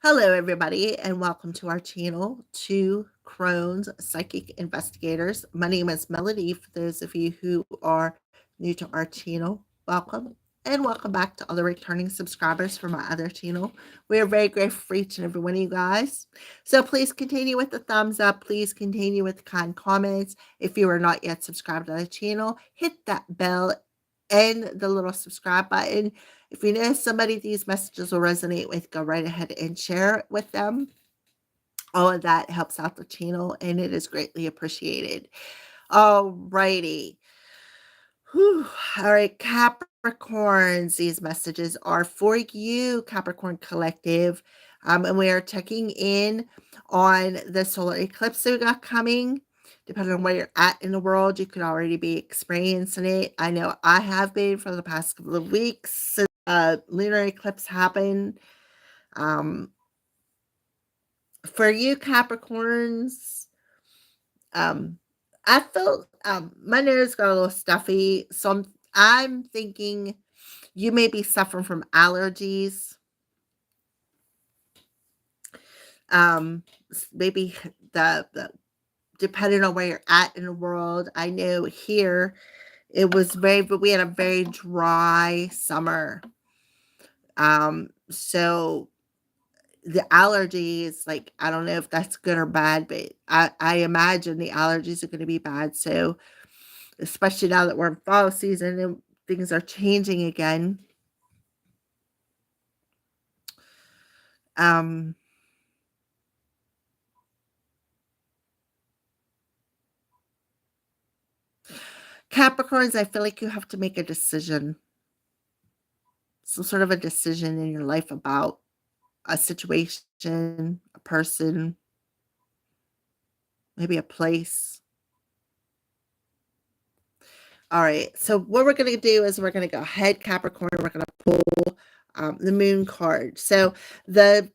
Hello, everybody, and welcome to our channel, Two Crohn's Psychic Investigators. My name is Melody. For those of you who are new to our channel, welcome. And welcome back to all the returning subscribers from my other channel. We are very grateful for each and every one of you guys. So please continue with the thumbs up. Please continue with the kind comments. If you are not yet subscribed to the channel, hit that bell and the little subscribe button. If you know somebody these messages will resonate with, go right ahead and share it with them. All of that helps out the channel and it is greatly appreciated. All righty. All right, Capricorns, these messages are for you, Capricorn Collective. And we are checking in on the solar eclipse that we got coming. Depending on where you're at in the world, you could already be experiencing it. I know I have been for the past couple of weeks since lunar eclipse happened. For you, Capricorns, I felt my nose got a little stuffy, so I'm thinking you may be suffering from allergies. Maybe the depending on where you're at in the world. I know here it was but we had a very dry summer. So the allergies, like, I don't know if that's good or bad, but I imagine the allergies are going to be bad. So especially now that we're in fall season and things are changing again. Capricorns, I feel like you have to make a decision, some sort of a decision in your life about a situation, a person, maybe a place. All right, so what we're going to do is we're going to go ahead, Capricorn, we're going to pull the moon card. So the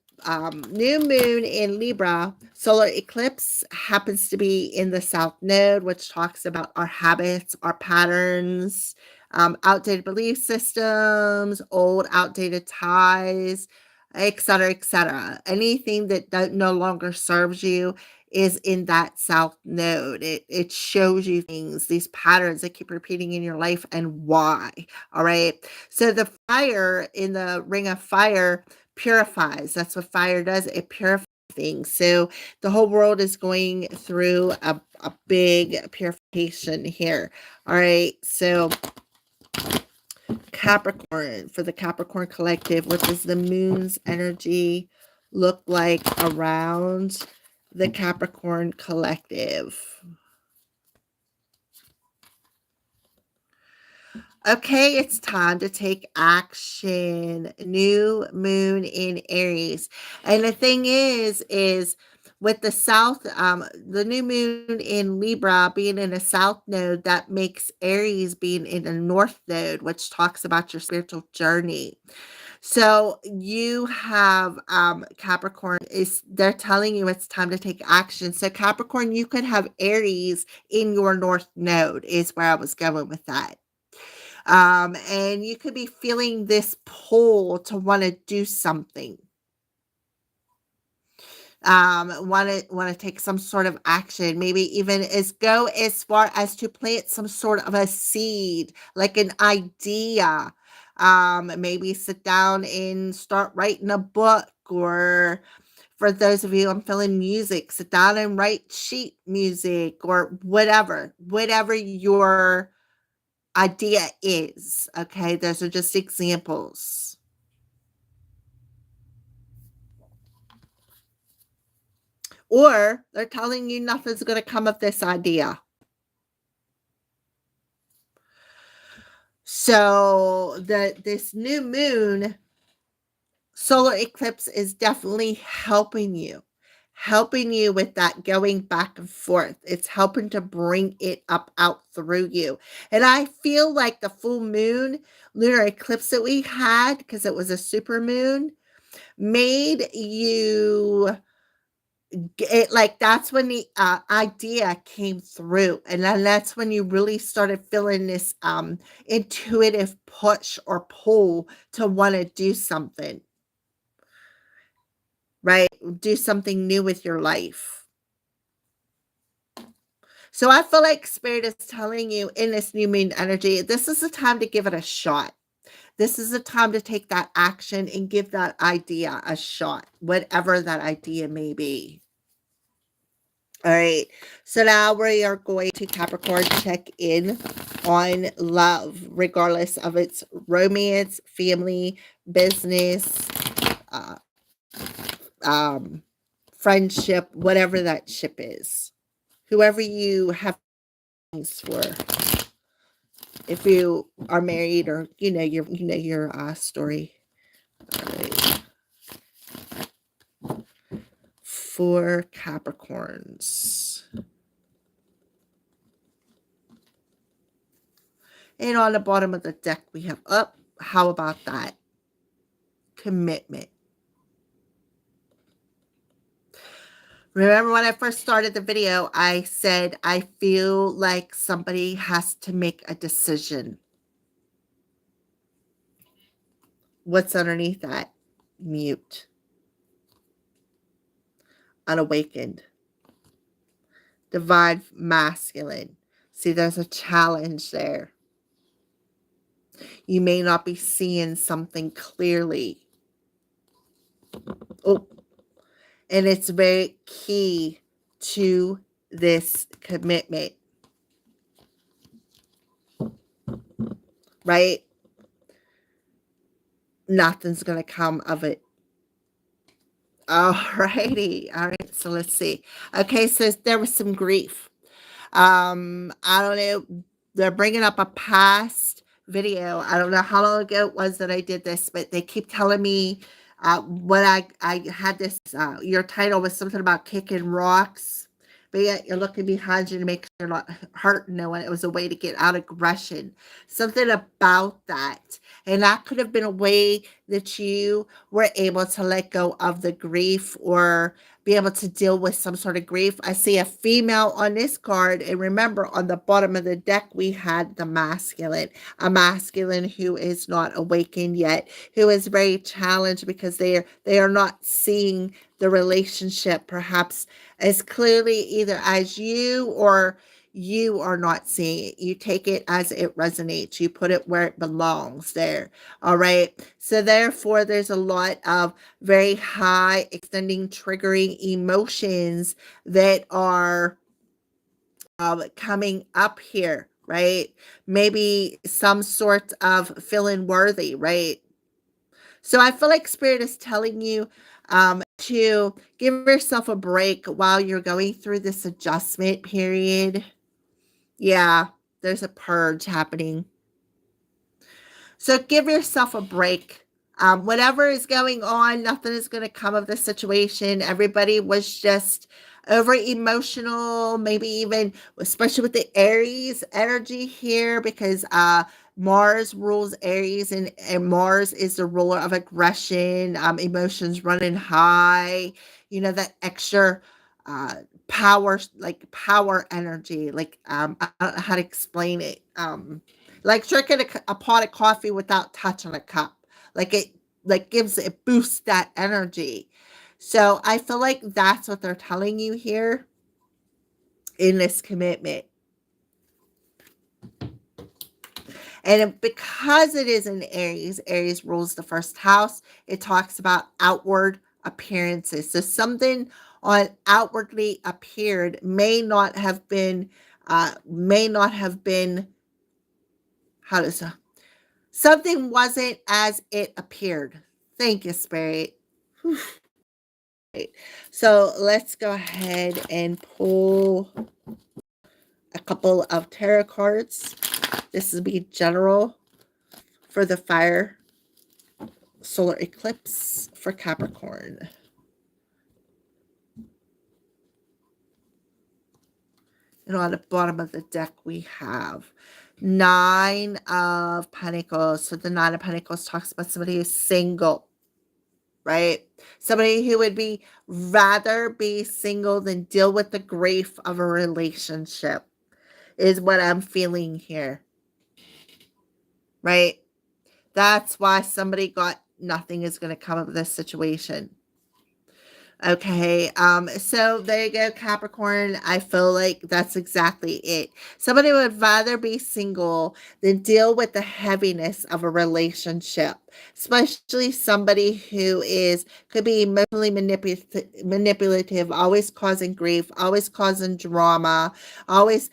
new moon in Libra solar eclipse happens to be in the South Node, which talks about our habits, our patterns, outdated belief systems, old outdated ties, etc., etc. Anything that no longer serves you is in that South Node. It shows you things, these patterns that keep repeating in your life and why. All right. So the fire in the ring of fire purifies. That's what fire does. It purifies things. So the whole world is going through a big purification here. All right. So Capricorn, for the Capricorn Collective, what does the moon's energy look like around the Capricorn Collective? Okay, it's time to take action. New moon in Aries. And the thing is with the the new moon in Libra being in a south node, that makes Aries being in a north node, which talks about your spiritual journey. So you have Capricorn, they're telling you it's time to take action. So Capricorn, you could have Aries in your north node is where I was going with that. And you could be feeling this pull to want to do something. Want to take some sort of action, maybe even go as far as to plant some sort of a seed, like an idea. Maybe sit down and start writing a book, or for those of you, I'm feeling music, sit down and write sheet music or whatever your idea is. Okay, those are just examples. Or they're telling you nothing's going to come of this idea. So this new moon solar eclipse is definitely helping you with that going back and forth. It's helping to bring it up out through you. And I feel like the full moon lunar eclipse that we had, because it was a super moon, made you like, that's when the idea came through, and then that's when you really started feeling this intuitive push or pull to want to do something. right? Do something new with your life. So I feel like Spirit is telling you in this new moon energy, this is the time to give it a shot. This is the time to take that action and give that idea a shot, whatever that idea may be. All right. So now we are going to Capricorn check in on love, regardless of its romance, family, business, uh, friendship, whatever that ship is. Whoever you have things for. If you are married or your story. All right. For Capricorns. And on the bottom of the deck, we have up. How about that? Commitment. Remember when I first started the video, I said, I feel like somebody has to make a decision. What's underneath that? Mute. Unawakened. Divine masculine. See, there's a challenge there. You may not be seeing something clearly. Oh, and it's very key to this commitment, right? Nothing's going to come of it. All righty. All right. So let's see. Okay. So there was some grief. I don't know. They're bringing up a past video. I don't know how long ago it was that I did this, but they keep telling me when I had this, your title was something about kicking rocks, but yet you're looking behind you to make sure you're not hurting no one. It was a way to get out aggression, something about that. And that could have been a way that you were able to let go of the grief or be able to deal with some sort of grief. I see a female on this card. And remember, on the bottom of the deck, we had the masculine, a masculine who is not awakened yet, who is very challenged because they are not seeing the relationship perhaps as clearly either as you or you are not seeing it. You take it as it resonates. You put it where it belongs there. All right. So therefore, there's a lot of very high, extending, triggering emotions that are coming up here, right? Maybe some sort of feeling worthy, right? So I feel like Spirit is telling you to give yourself a break while you're going through this adjustment period. Yeah, there's a purge happening. So give yourself a break. Whatever is going on, nothing is going to come of the situation. Everybody was just over emotional, maybe even, especially with the Aries energy here, because Mars rules Aries, and Mars is the ruler of aggression, emotions running high, that extra power, like power energy, like I don't know how to explain it. Like drinking a pot of coffee without touching a cup. Like it boosts that energy. So I feel like that's what they're telling you here in this commitment. And because it is in Aries, Aries rules the first house. It talks about outward appearances. So something on outwardly appeared may not have been, how does that? Something wasn't as it appeared. Thank you, Spirit. Whew. So let's go ahead and pull a couple of tarot cards. This will be general for the fire solar eclipse for Capricorn. And on the bottom of the deck, we have Nine of Pentacles. So the Nine of Pentacles talks about somebody who's single, right? Somebody who would rather be single than deal with the grief of a relationship is what I'm feeling here, right? That's why somebody got nothing is going to come of this situation. Okay. So there you go, Capricorn. I feel like that's exactly it. Somebody would rather be single than deal with the heaviness of a relationship, especially somebody who is could be emotionally manipulative, always causing grief, always causing drama, always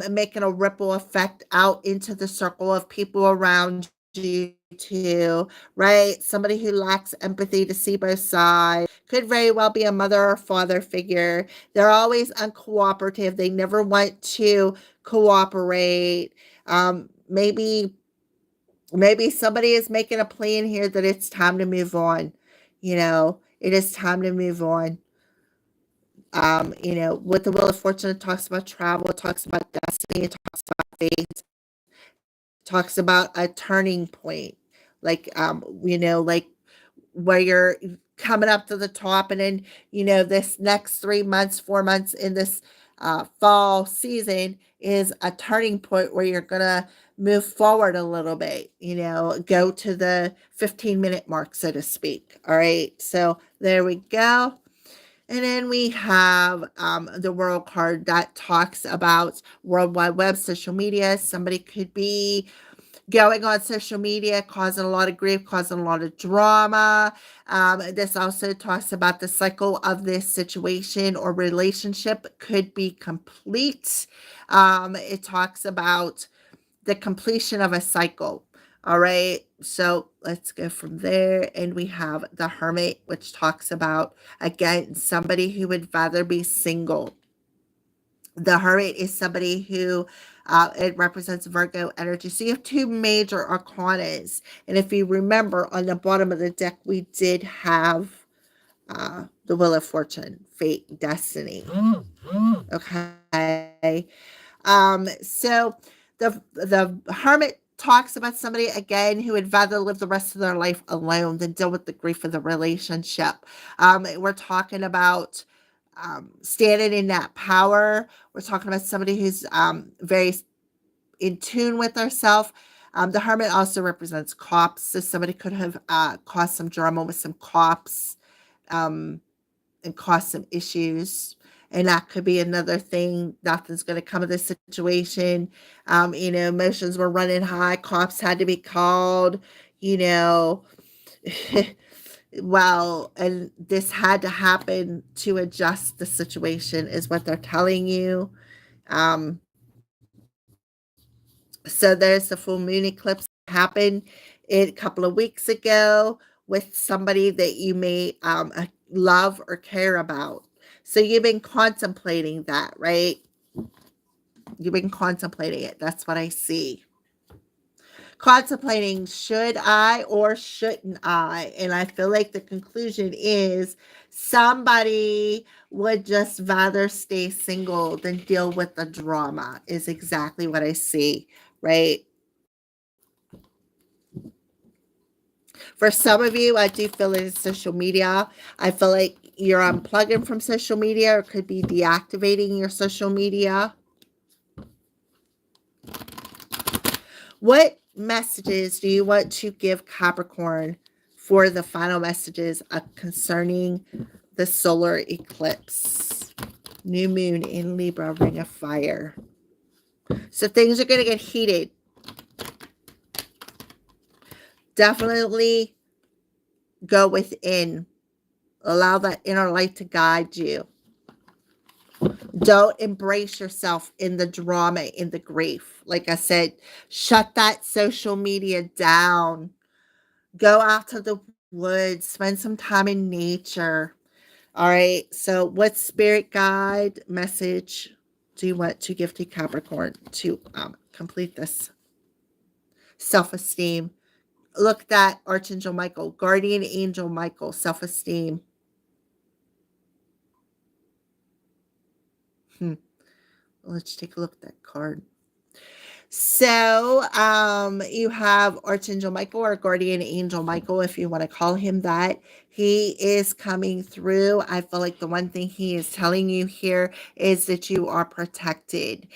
making a ripple effect out into the circle of people around you too, right? Somebody who lacks empathy to see both sides, could very well be a mother or father figure. They're always uncooperative. They never want to cooperate. Maybe somebody is making a plan here that it's time to move on. It is time to move on. With the Wheel of Fortune, it talks about travel, it talks about destiny, it talks about fate, talks about a turning point, like where you're coming up to the top, and then this next 3 months, 4 months in this fall season is a turning point where you're gonna move forward a little bit, go to the 15-minute mark, so to speak. All right, so there we go. And then we have the World card that talks about World Wide Web, social media. Somebody could be going on social media, causing a lot of grief, causing a lot of drama. This also talks about the cycle of this situation or relationship could be complete. It talks about the completion of a cycle. All right. So let's go from there. And we have the Hermit, which talks about, again, somebody who would rather be single. The Hermit is somebody who it represents Virgo energy. So you have two major arcanas. And if you remember, on the bottom of the deck, we did have the Wheel of Fortune, fate, destiny. Okay. So the Hermit talks about somebody again who would rather live the rest of their life alone than deal with the grief of the relationship. We're talking about standing in that power. We're talking about somebody who's very in tune with herself. The Hermit also represents cops, so somebody could have caused some drama with some cops. And cause some issues. And that could be another thing. Nothing's going to come of this situation. Emotions were running high. Cops had to be called. You know, well, and this had to happen to adjust the situation, is what they're telling you. Um, so there's the full moon eclipse happened a couple of weeks ago with somebody that you may love or care about. So you've been contemplating that, right? You've been contemplating it. That's what I see. Contemplating, should I or shouldn't I? And I feel like the conclusion is somebody would just rather stay single than deal with the drama, is exactly what I see, right? For some of you, I do feel it is social media. I feel like you're unplugging from social media, or could be deactivating your social media. What messages do you want to give Capricorn for the final messages concerning the solar eclipse? New moon in Libra, ring of fire. So things are going to get heated. Definitely go within. Allow that inner light to guide you. Don't embrace yourself in the drama, in the grief. Like I said, shut that social media down. Go out to the woods, spend some time in nature. All right. So, what spirit guide message do you want to give to Capricorn to complete this self esteem? Look at that, Archangel Michael, Guardian Angel Michael, self esteem. Let's take a look at that card. So, you have Archangel Michael or Guardian Angel Michael, if you want to call him that. He is coming through. I feel like the one thing he is telling you here is that you are protected,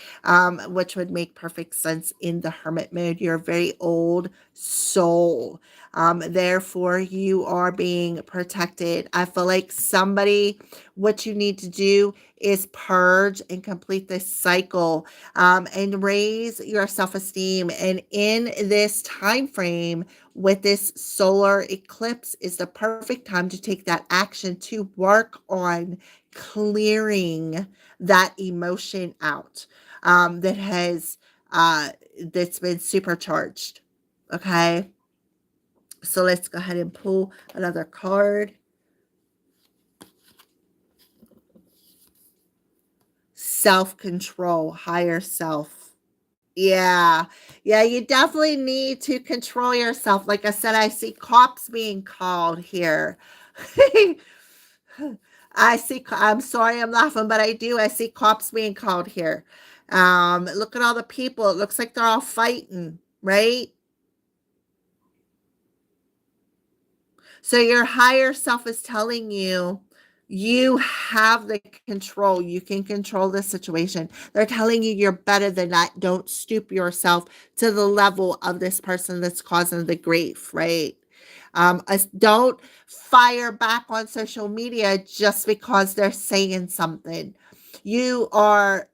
which would make perfect sense in the hermit mode. You're a very old soul. Therefore, you are being protected. I feel like what you need to do is purge and complete this cycle, and raise your self-esteem. And in this time frame, with this solar eclipse, is the perfect time to take that action to work on clearing that emotion out, that has that's been supercharged. Okay, so let's go ahead and pull another card. Self-control, higher self. Yeah. Yeah, you definitely need to control yourself. Like I said, I see cops being called here. I'm sorry I'm laughing, but I do. I see cops being called here. Look at all the people. It looks like they're all fighting, right? So your higher self is telling you you have the control. You can control the situation. They're telling you you're better than that. Don't stoop yourself to the level of this person that's causing the grief, right? Don't fire back on social media just because they're saying something. You are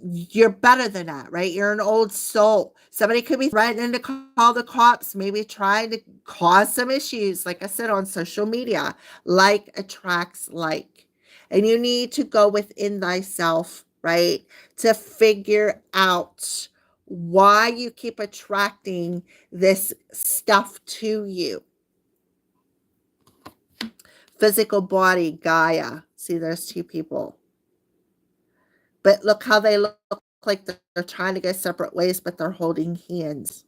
you're better than that, right? You're an old soul. Somebody could be threatening to call the cops, maybe trying to cause some issues, like I said, on social media. Like attracts like. And you need to go within thyself, right? To figure out why you keep attracting this stuff to you. Physical body, Gaia. See, there's two people. But look how they look like they're trying to go separate ways, but they're holding hands.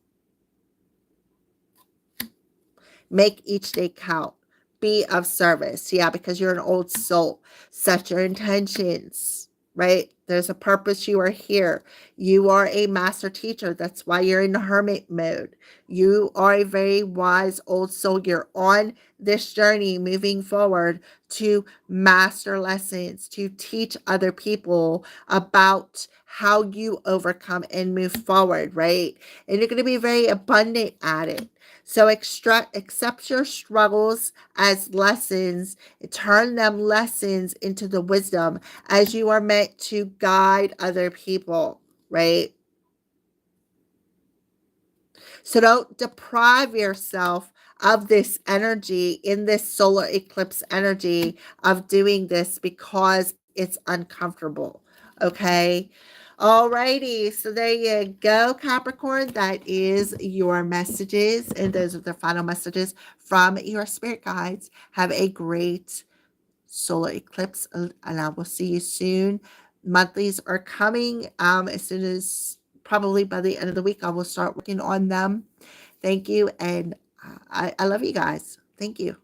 Make each day count. Be of service. Yeah, because you're an old soul. Set your intentions, right? There's a purpose. You are here. You are a master teacher. That's why you're in hermit mode. You are a very wise old soul. You're on this journey moving forward to master lessons, to teach other people about how you overcome and move forward, right? And you're going to be very abundant at it. So accept your struggles as lessons, turn them lessons into the wisdom, as you are meant to guide other people, right? So don't deprive yourself of this energy in this solar eclipse energy of doing this because it's uncomfortable. Okay. Alrighty. So there you go, Capricorn. That is your messages. And those are the final messages from your spirit guides. Have a great solar eclipse, and I will see you soon. Monthlies are coming as soon as probably by the end of the week. I will start working on them. Thank you, and I love you guys. Thank you.